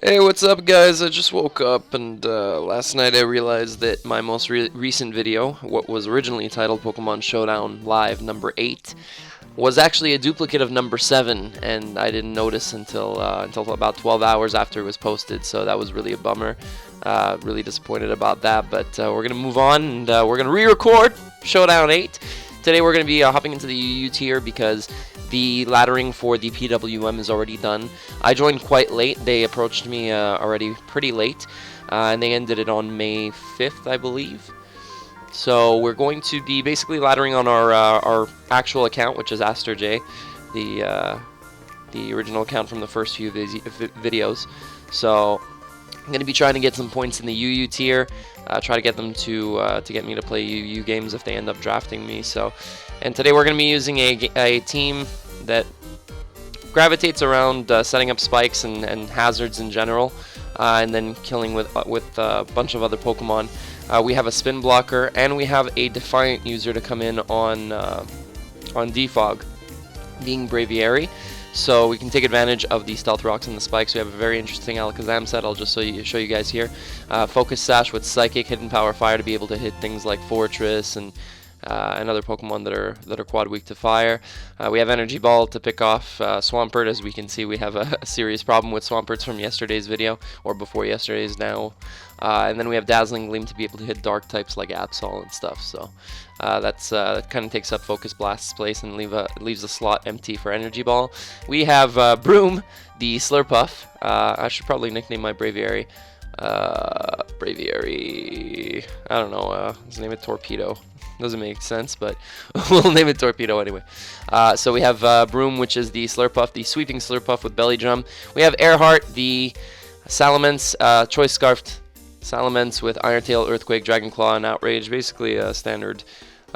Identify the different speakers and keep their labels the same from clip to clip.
Speaker 1: Hey, what's up, guys? I just woke up, and last night I realized that my most recent video, what was originally titled Pokemon Showdown Live number 8, was actually a duplicate of number 7, and I didn't notice until about 12 hours after it was posted, so that was really a bummer. Really disappointed about that, but we're going to move on, and we're going to re-record Showdown 8. Today we're going to be hopping into the UU tier because the laddering for the PWM is already done. I joined quite late. They approached me already pretty late, and they ended it on May 5th, I believe. So we're going to be basically laddering on our actual account, which is AsterJ, the original account from the first few videos. So I'm going to be trying to get some points in the UU tier, try to get them to get me to play UU games if they end up drafting me. So, and today we're going to be using a team that gravitates around setting up spikes and hazards in general, and then killing with a bunch of other Pokemon. We have a spin blocker, and we have a Defiant user to come in on Defog, being Braviary. So we can take advantage of the Stealth Rocks and the Spikes. We have a very interesting Alakazam set. I'll just show you guys here. Focus Sash with Psychic, Hidden Power Fire to be able to hit things like Fortress and other Pokemon that are quad weak to fire. We have Energy Ball to pick off Swampert. As we can see, we have a serious problem with Swamperts from yesterday's video, or before yesterday's now. And then we have Dazzling Gleam to be able to hit dark types like Absol and stuff. So that kind of takes up Focus Blast's place and leaves a slot empty for Energy Ball. We have Broom, the Slurpuff. I should probably nickname my Braviary. Braviary. I don't know. Let's name it Torpedo. Doesn't make sense, but we'll name it Torpedo anyway. So we have Broom, which is the Slurpuff, the Sweeping Slurpuff with Belly Drum. We have Earhart, the Salamence, Choice Scarfed Salamence with Iron Tail, Earthquake, Dragon Claw, and Outrage. Basically a standard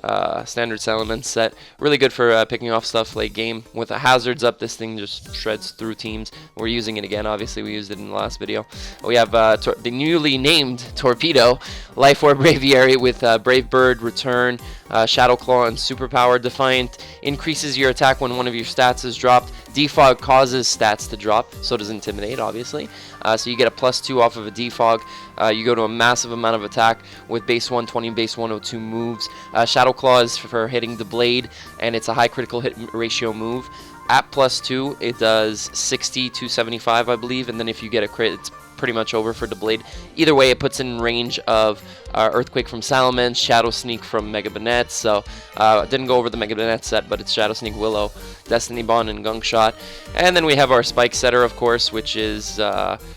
Speaker 1: Salamence set. Really good for picking off stuff late game. With the hazards up, this thing just shreds through teams. We're using it again. Obviously, we used it in the last video. We have the newly named Torpedo, Life Orb Braviary with Brave Bird, Return, Shadow Claw, and Superpower. Defiant increases your attack when one of your stats is dropped. Defog causes stats to drop. So does Intimidate, obviously. So you get a +2 off of a Defog. You go to a massive amount of attack with base 120 and base 102 moves. Shadow Claw is for hitting the blade, and it's a high critical hit ratio move. At +2, it does 60 to 75, I believe, and then if you get a crit, it's pretty much over for the blade. Either way, it puts in range of Earthquake from Salamence, Shadow Sneak from Mega-Banette. So I didn't go over the Mega-Banette set, but it's Shadow Sneak, Willow, Destiny Bond, and Gunk Shot. And then we have our Spike setter, of course, which is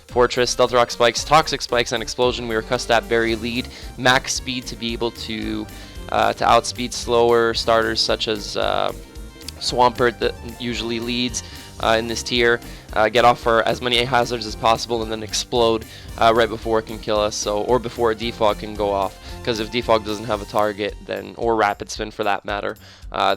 Speaker 1: Fortress, Stealth Rock Spikes, Toxic Spikes, and Explosion. We were cussed at very lead, max speed to be able to outspeed slower starters such as Swampert that usually leads in this tier. Get off for as many hazards as possible and then explode right before it can kill us, so, or before a Defog can go off. Because if Defog doesn't have a target, then, or Rapid Spin for that matter,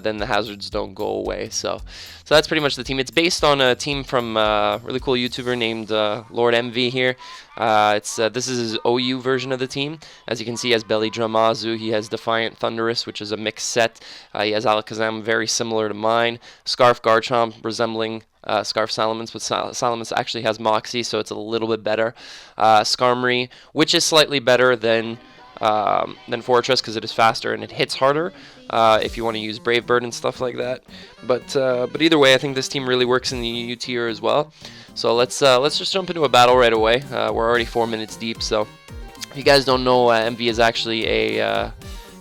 Speaker 1: then the hazards don't go away. So that's pretty much the team. It's based on a team from a really cool YouTuber named Lord MV here. This is his OU version of the team. As you can see, he has Belly Drum Azu, he has Defiant Thunderous, which is a mixed set. He has Alakazam, very similar to mine. Scarf Garchomp, resembling Scarf Salamence, but Salamence actually has Moxie, so it's a little bit better. Skarmory, which is slightly better than Fortress because it is faster and it hits harder if you want to use Brave Bird and stuff like that. But either way, I think this team really works in the UU tier as well. So let's just jump into a battle right away. We're already 4 minutes deep, so if you guys don't know, MV is actually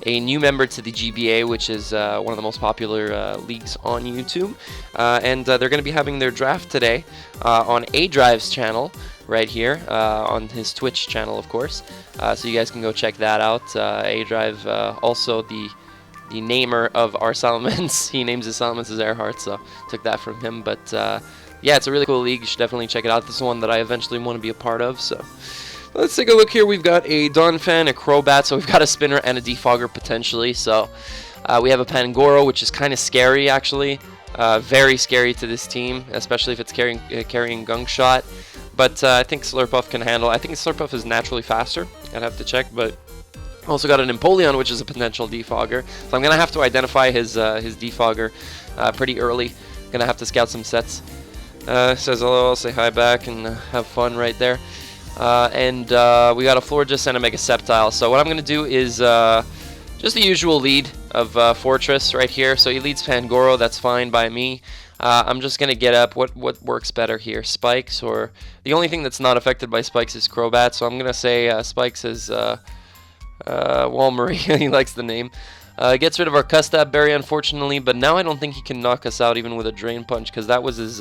Speaker 1: a new member to the GBA, which is one of the most popular leagues on YouTube. And they're going to be having their draft today on A-Drive's channel right here, on his Twitch channel, of course. So you guys can go check that out. A-Drive, also the namer of our Salamence. He names his Salamence as Earhart, so took that from him. But yeah, it's a really cool league. You should definitely check it out. This is one that I eventually want to be a part of, so let's take a look here. We've got a Donphan, a Crobat, so we've got a Spinner and a Defogger potentially. So we have a Pangoro, which is kind of scary actually. Very scary to this team, especially if it's carrying Gunk Shot. But I think Slurpuff can handle. I think Slurpuff is naturally faster. I'd have to check, but also got an Empoleon, which is a potential Defogger. So I'm gonna have to identify his Defogger pretty early. Gonna have to scout some sets. Says hello, I'll say hi back and have fun right there. And we got a Florges and a Mega Sceptile. So what I'm going to do is just the usual lead of Fortress right here. So he leads Pangoro, that's fine by me. I'm just going to get up. What works better here, Spikes or... The only thing that's not affected by Spikes is Crobat, so I'm going to say Spikes is Walmary. He likes the name. Gets rid of our Custab Berry, unfortunately, but now I don't think he can knock us out even with a Drain Punch, because that was his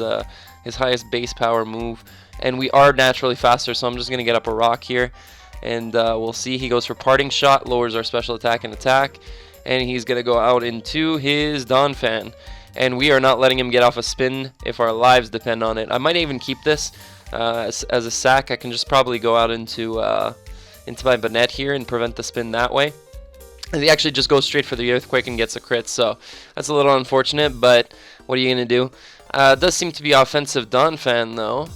Speaker 1: highest base power move. And we are naturally faster, so I'm just going to get up a rock here. And we'll see. He goes for Parting Shot, lowers our special attack and attack. And he's going to go out into his Donphan. And we are not letting him get off a spin if our lives depend on it. I might even keep this as a sack. I can just probably go out into my Banette here and prevent the spin that way. And he actually just goes straight for the Earthquake and gets a crit, so that's a little unfortunate, but what are you going to do? It does seem to be offensive Donphan, though.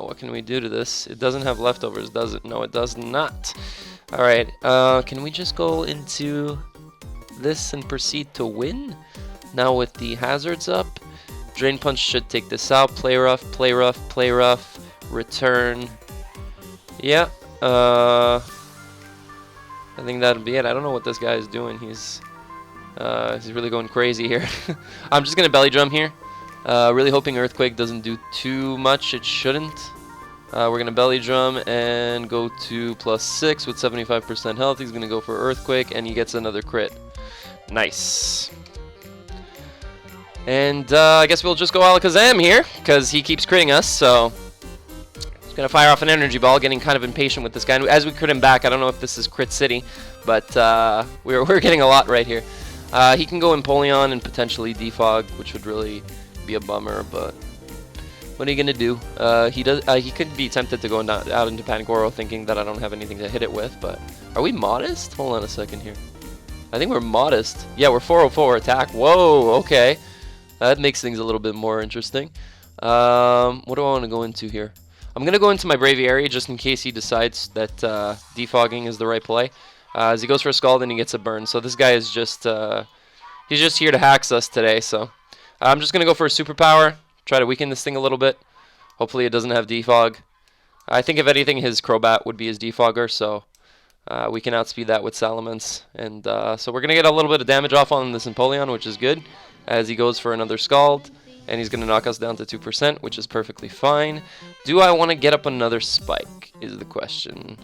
Speaker 1: What can we do to this? It doesn't have leftovers, does it? No, it does not. Alright, can we just go into this and proceed to win? Now with the hazards up, Drain Punch should take this out. Play rough, play rough, play rough, return. Yeah, I think that'll be it. I don't know what this guy is doing. He's really going crazy here. I'm just gonna belly drum here. Really hoping Earthquake doesn't do too much. It shouldn't. We're gonna belly drum and go to +6 with 75% health. He's gonna go for Earthquake and he gets another crit. Nice. And I guess we'll just go Alakazam here because he keeps critting us. So he's gonna fire off an Energy Ball, getting kind of impatient with this guy. And as we crit him back, I don't know if this is Crit City, but we're getting a lot right here. He can go Empoleon and potentially Defog, which would really be a bummer, but what are you gonna do? He could be tempted to go out into Pangoro, thinking that I don't have anything to hit it with. But are we modest? Hold on a second here. I think we're modest. Yeah, we're 404 attack. Whoa, okay. That makes things a little bit more interesting. What do I want to go into here? I'm going to go into my Braviary just in case he decides that defogging is the right play. As he goes for a Scald and he gets a burn. So this guy is just he's just here to hacks us today. So I'm just going to go for a Superpower. Try to weaken this thing a little bit. Hopefully it doesn't have defog. I think if anything his Crobat would be his defogger. So we can outspeed that with Salamence. And so we're going to get a little bit of damage off on this Empoleon, which is good. As he goes for another Scald, and he's going to knock us down to 2%, which is perfectly fine. Do I want to get up another Spike, is the question.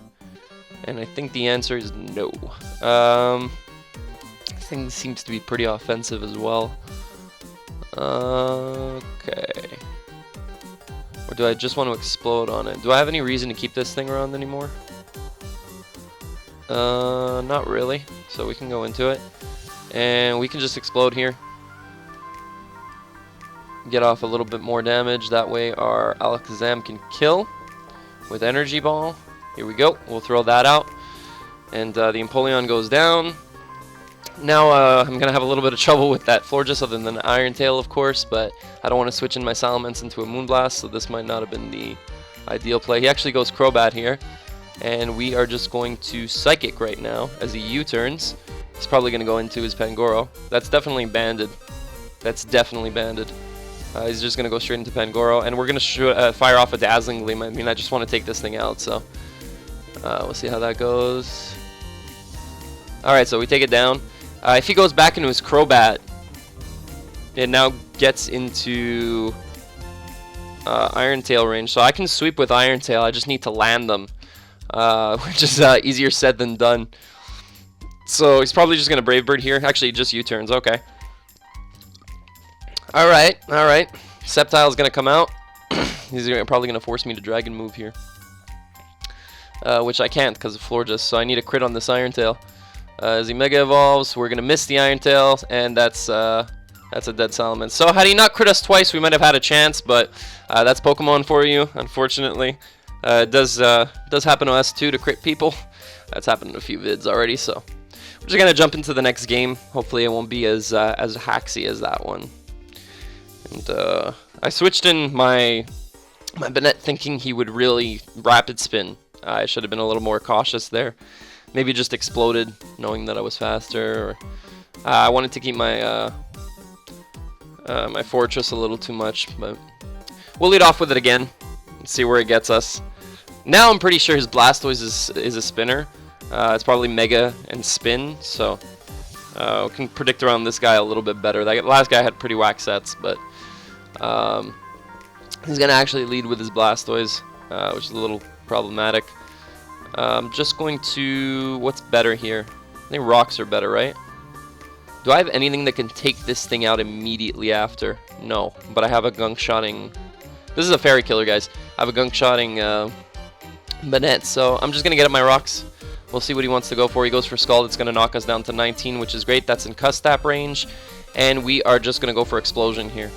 Speaker 1: And I think the answer is no. This thing seems to be pretty offensive as well. Okay. Or do I just want to explode on it? Do I have any reason to keep this thing around anymore? Not really. So we can go into it. And we can just explode here. Get off a little bit more damage. That way our Alakazam can kill with Energy Ball. Here we go. We'll throw that out. And the Empoleon goes down. Now I'm going to have a little bit of trouble with that Florges other than Iron Tail, of course. But I don't want to switch in my Salamence into a Moonblast. So this might not have been the ideal play. He actually goes Crobat here. And we are just going to Psychic right now as he U-turns. He's probably going to go into his Pangoro. That's definitely banded. That's definitely banded. He's just going to go straight into Pangoro, and we're going to fire off a Dazzling Gleam. I mean, I just want to take this thing out, so we'll see how that goes. Alright, so we take it down. If he goes back into his Crobat, it now gets into Iron Tail range, so I can sweep with Iron Tail. I just need to land them, which is easier said than done. So he's probably just going to Brave Bird here. Actually, he just U-turns. Okay. Alright, alright. Sceptile's gonna come out. He's probably gonna force me to Dragon Move here. Which I can't because of Florges, so I need a crit on this Iron Tail. As he Mega Evolves, we're gonna miss the Iron Tail, and that's a dead Salamence. So had he not crit us twice, we might have had a chance, but that's Pokemon for you, unfortunately. It does happen to us too, to crit people. That's happened in a few vids already, so we're just gonna jump into the next game. Hopefully it won't be as hacksy as that one. And I switched in my Banette thinking he would really Rapid Spin. I should have been a little more cautious there. Maybe just exploded, knowing that I was faster. Or, I wanted to keep my my Fortress a little too much, but We'll lead off with it again and see where it gets us. Now I'm pretty sure his Blastoise is a spinner. It's probably Mega and Spin, so we can predict around this guy a little bit better. That last guy had pretty whack sets, but he's going to actually lead with his Blastoise, which is a little problematic. Just going to... What's better here? I think rocks are better, right? Do I have anything that can take this thing out immediately after? No, but I have a gunk-shotting... This is a fairy killer, guys. I have a gunk-shotting Banette, so I'm just going to get up my rocks. We'll see what he wants to go for. He goes for Scald. It's going to knock us down to 19, which is great. That's in Custap range. And we are just going to go for Explosion here.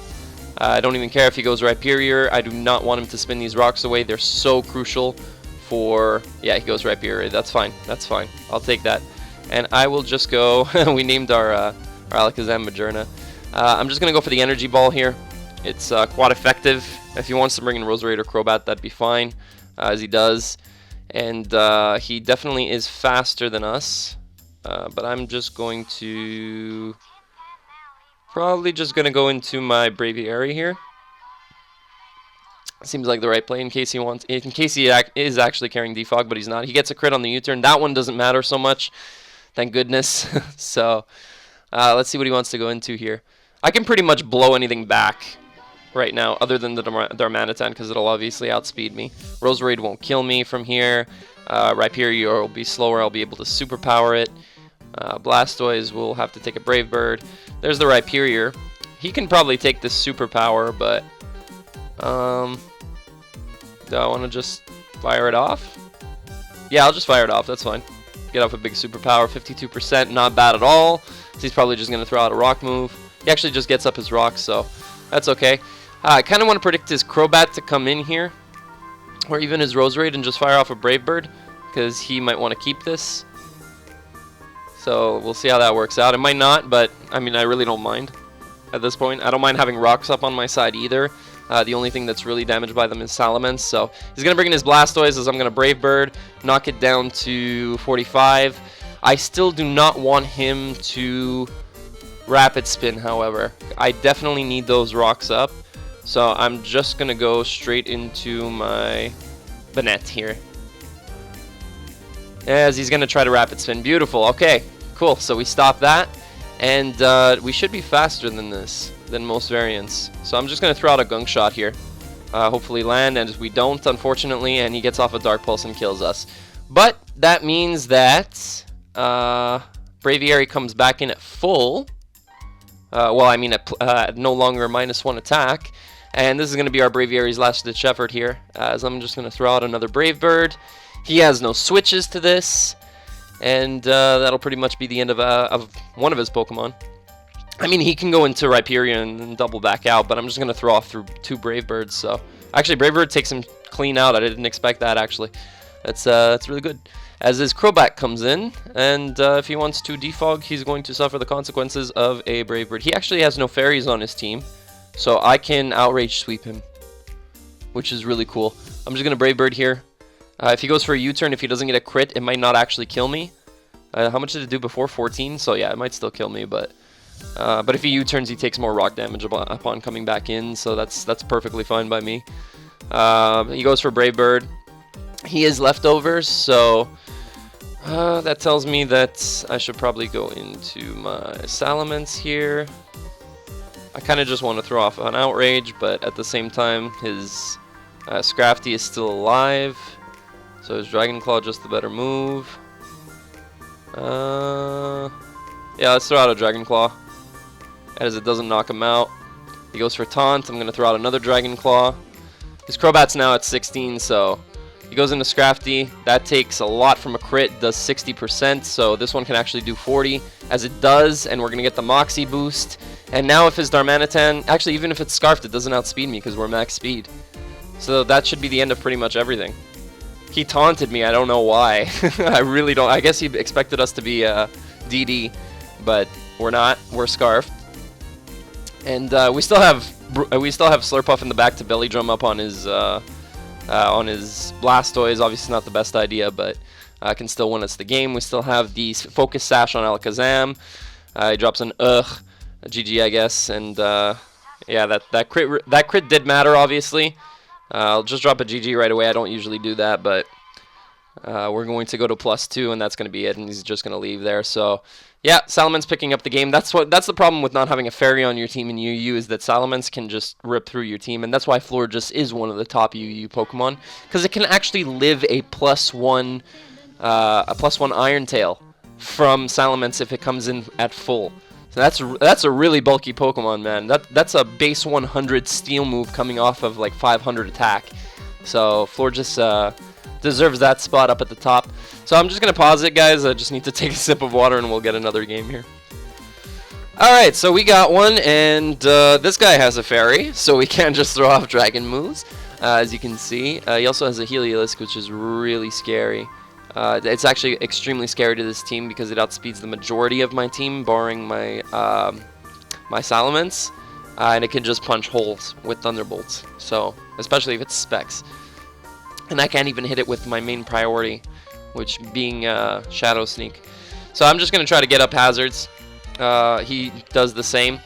Speaker 1: I don't even care if he goes Rhyperior. I do not want him to spin these rocks away. They're so crucial for... Yeah, he goes Rhyperior. That's fine. That's fine. I'll take that. And I will just go... we named our Alakazam Majourna. I'm just going to go for the Energy Ball here. It's quite effective. If he wants to bring in Roserade or Crobat, that'd be fine, as he does. And he definitely is faster than us. But I'm just going to... Probably just going to go into my Braviary here. Seems like the right play in case he wants... In case he is actually carrying Defog, but he's not. He gets a crit on the U-turn. That one doesn't matter so much. Thank goodness. So, let's see what he wants to go into here. I can pretty much blow anything back right now, other than the Darmanitan, because it'll obviously outspeed me. Roserade won't kill me from here. Rhyperior will be slower. I'll be able to superpower it. Blastoise will have to take a Brave Bird. There's the Rhyperior. He can probably take this superpower, but do I want to just fire it off? Yeah, I'll just fire it off. That's fine. Get off a big superpower. 52%, not bad at all. So he's probably just going to throw out a rock move. He actually just gets up his rocks, so that's okay. I kind of want to predict his Crobat to come in here, or even his Roserade, and just fire off a Brave Bird, because he might want to keep this. So we'll see how that works out. It might not, but I mean, I really don't mind at this point. I don't mind having rocks up on my side either. The only thing that's really damaged by them is Salamence. So he's going to bring in his Blastoise, as I'm going to Brave Bird, knock it down to 45. I still do not want him to Rapid Spin, however. I definitely need those rocks up. So I'm just going to go straight into my Banette here, as he's going to try to Rapid Spin. Beautiful. Okay, cool. So we stop that. And we should be faster than this, than most variants. So I'm just going to throw out a Gunk Shot here. Hopefully land, and we don't, unfortunately, and he gets off a Dark Pulse and kills us. But that means that Braviary comes back in at full. Well, I mean at no longer -1 attack. And this is going to be our Braviary's last-ditch effort here, as I'm just going to throw out another Brave Bird. He has no switches to this, and that'll pretty much be the end of one of his Pokemon. I mean, he can go into Rhyperior and double back out, but I'm just going to throw off through 2 Brave Birds. So actually, Brave Bird takes him clean out. I didn't expect that, actually. That's really good. As his Crobat comes in, and if he wants to defog, he's going to suffer the consequences of a Brave Bird. He actually has no fairies on his team, so I can Outrage Sweep him, which is really cool. I'm just going to Brave Bird here. If he goes for a U-turn, if he doesn't get a crit, it might not actually kill me. How much did it do before? 14? So yeah, it might still kill me, but if he U-turns, he takes more rock damage upon coming back in, so that's perfectly fine by me. He goes for Brave Bird. He is leftovers, so that tells me that I should probably go into my Salamence here. I kind of just want to throw off an Outrage, but at the same time, his Scrafty is still alive, so his Dragon Claw just the better move. Yeah, let's throw out a Dragon Claw, as it doesn't knock him out. He goes for Taunt. I'm going to throw out another Dragon Claw. His Crobat's now at 16, so he goes into Scrafty. That takes a lot from a crit, does 60%, so this one can actually do 40, as it does, and we're going to get the Moxie boost. And now if his Darmanitan, actually even if it's Scarfed, it doesn't outspeed me because we're max speed. So that should be the end of pretty much everything. He taunted me, I don't know why. I really don't. I guess he expected us to be DD, but we're not. We're Scarfed. And we still have Slurpuff in the back to belly drum up on his Blastoise. Obviously not the best idea, but can still win us the game. We still have the Focus Sash on Alakazam. He drops an GG, I guess, and Yeah, that crit did matter, obviously. I'll just drop a GG right away. I don't usually do that, but we're going to go to +2, and that's going to be it, and he's just going to leave there. So, yeah, Salaman's picking up the game. That's the problem with not having a fairy on your team in UU, is that Salamence can just rip through your team, and that's why Florges is one of the top UU Pokemon, because it can actually live a +1 Iron Tail from Salamence if it comes in at full. So that's a really bulky Pokemon, man. That's a base 100 Steel move coming off of like 500 attack. So Florges deserves that spot up at the top. So I'm just gonna pause it, guys. I just need to take a sip of water, and we'll get another game here. All right, so we got one, and this guy has a fairy, so we can't just throw off dragon moves, as you can see. He also has a Heliolisk, which is really scary. It's actually extremely scary to this team because it outspeeds the majority of my team, barring my my Salamence, and it can just punch holes with Thunderbolts. So, especially if it's Specs, and I can't even hit it with my main priority, which being Shadow Sneak. So I'm just gonna try to get up hazards. He does the same,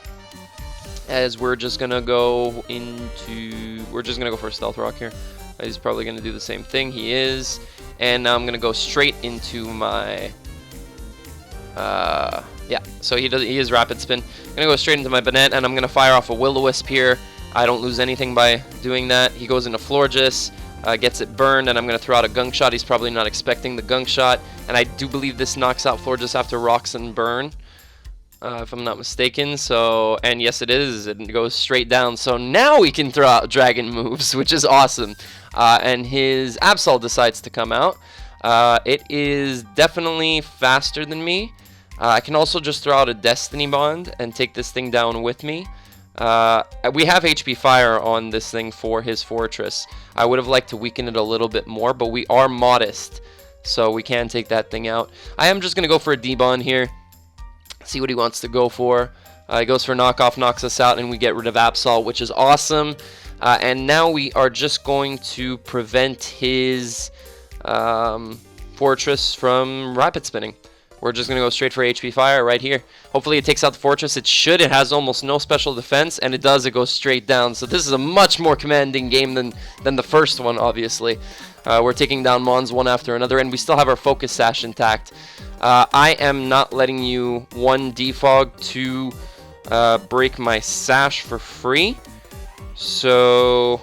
Speaker 1: as we're just gonna go for Stealth Rock here. He's probably gonna do the same thing. He is. And now I'm going to go straight into my, yeah, so he is Rapid Spin. I'm going to go straight into my Banette, and I'm going to fire off a Will-O-Wisp here. I don't lose anything by doing that. He goes into Florges, gets it burned, and I'm going to throw out a Gunk Shot. He's probably not expecting the Gunk Shot, and I do believe this knocks out Florges after Rocks and Burn, if I'm not mistaken. So, and yes, it is. It goes straight down. So now we can throw out Dragon moves, which is awesome. And his Absol decides to come out. It is definitely faster than me. I can also just throw out a Destiny Bond and take this thing down with me. We have HP Fire on this thing for his Fortress. I would have liked to weaken it a little bit more, but we are modest, so we can take that thing out. I am just going to go for a D-Bond here. See what he wants to go for. He goes for knockoff, knocks us out, and we get rid of Absol, which is awesome. And now we are just going to prevent his Fortress from Rapid Spinning. We're just going to go straight for HP Fire right here. Hopefully it takes out the Fortress. It should. It has almost no special defense, and it does. It goes straight down. So this is a much more commanding game than the first one, obviously. We're taking down Mons one after another, and we still have our Focus Sash intact. I am not letting you, 1, defog, 2, break my Sash for free. So,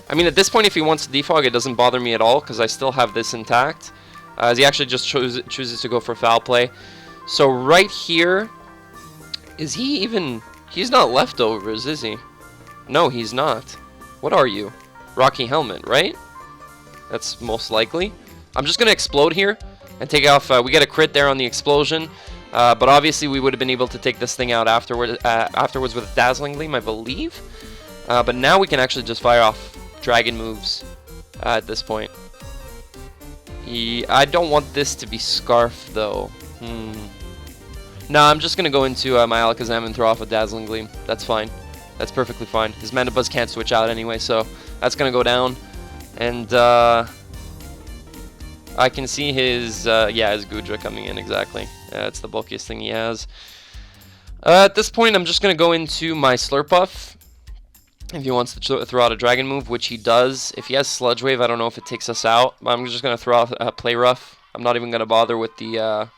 Speaker 1: I mean, at this point, if he wants to defog, it doesn't bother me at all, because I still have this intact. As he actually just chooses to go for Foul Play. So right here, is he even... He's not leftovers, is he? No, he's not. What are you? Rocky Helmet, right? That's most likely. I'm just going to explode here and take off. We get a crit there on the explosion. But obviously, we would have been able to take this thing out afterwards with Dazzling Gleam, I believe. But now we can actually just fire off dragon moves at this point. I don't want this to be Scarf, though. No, I'm just going to go into my Alakazam and throw off a Dazzling Gleam. That's fine. That's perfectly fine. His Mandibuzz can't switch out anyway, so that's going to go down. And I can see his, his Goodra coming in, exactly. It's the bulkiest thing he has. At this point, I'm just going to go into my Slurpuff. If he wants to throw out a Dragon move, which he does. If he has Sludge Wave, I don't know if it takes us out. But I'm just going to throw out Play Rough. I'm not even going to bother with the...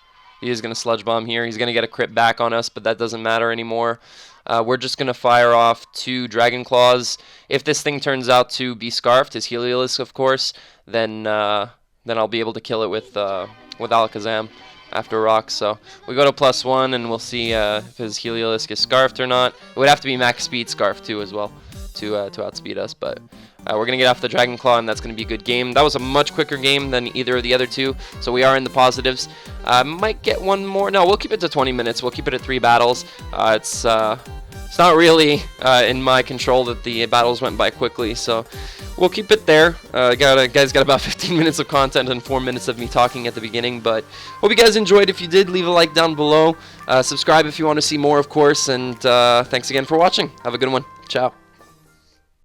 Speaker 1: he is going to Sludge Bomb here. He's going to get a crit back on us, but that doesn't matter anymore. We're just going to fire off 2 Dragon Claws. If this thing turns out to be Scarfed, his Heliolisk, of course, then I'll be able to kill it with Alakazam after Rocks. So we go to +1, and we'll see if his Heliolisk is Scarfed or not. It would have to be max speed Scarf too as well to outspeed us, but we're going to get off the Dragon Claw, and that's going to be a good game. That was a much quicker game than either of the other two, so we are in the positives. Might get one more. No, we'll keep it to 20 minutes. We'll keep it at 3 battles. It's not really in my control that the battles went by quickly, so we'll keep it there. Guys got about 15 minutes of content and 4 minutes of me talking at the beginning, but hope you guys enjoyed. If you did, leave a like down below. Subscribe if you want to see more, of course, and thanks again for watching. Have a good one. Ciao.